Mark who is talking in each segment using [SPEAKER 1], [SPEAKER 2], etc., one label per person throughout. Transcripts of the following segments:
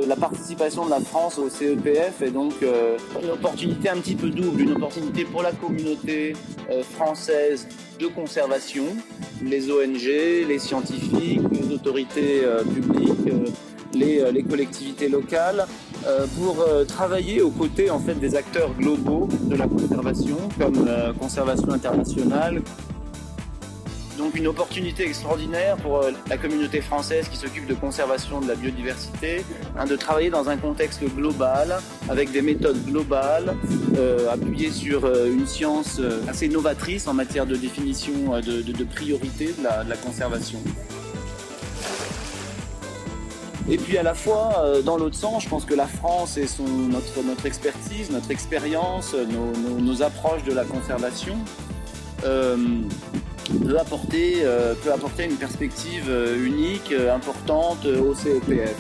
[SPEAKER 1] la participation de la France au CEPF est donc une opportunité un petit peu double, une opportunité pour la communauté française de conservation, les ONG, les scientifiques, les autorités publiques, les collectivités locales, pour travailler aux côtés en fait, des acteurs globaux de la conservation, comme Conservation Internationale. Donc une opportunité extraordinaire pour la communauté française qui s'occupe de conservation de la biodiversité, de travailler dans un contexte global, avec des méthodes globales, appuyées sur une science assez novatrice en matière de définition de priorité de la conservation. Et puis à la fois, dans l'autre sens, je pense que la France et notre expertise, notre expérience, nos approches de la conservation peut apporter une perspective unique, importante au CEPF.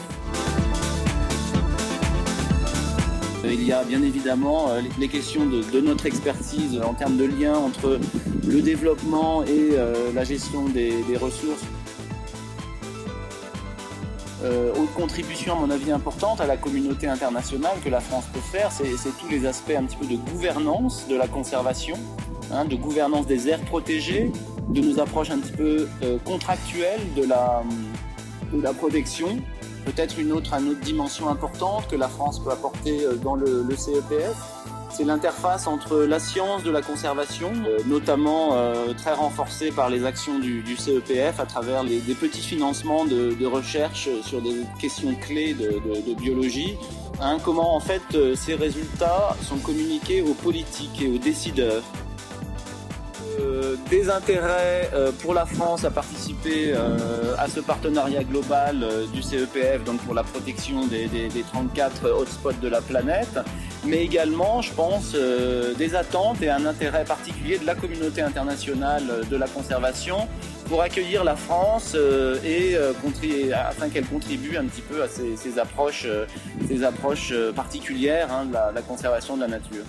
[SPEAKER 1] Il y a bien évidemment les questions de notre expertise en termes de lien entre le développement et la gestion des ressources. Autre contribution, à mon avis, importante à la communauté internationale que la France peut faire, c'est tous les aspects un petit peu de gouvernance de la conservation, de gouvernance des aires protégées, de nos approches un petit peu contractuelles de la protection. Peut-être une autre dimension importante que la France peut apporter dans le CEPF, c'est l'interface entre la science de la conservation, notamment très renforcée par les actions du CEPF à travers des petits financements de recherche sur des questions clés de biologie. Comment en fait ces résultats sont communiqués aux politiques et aux décideurs. Des intérêts pour la France à participer à ce partenariat global du CEPF, donc pour la protection des 34 hotspots de la planète, mais également, je pense, des attentes et un intérêt particulier de la communauté internationale de la conservation pour accueillir la France afin qu'elle contribue un petit peu à ces approches particulières de la conservation de la nature.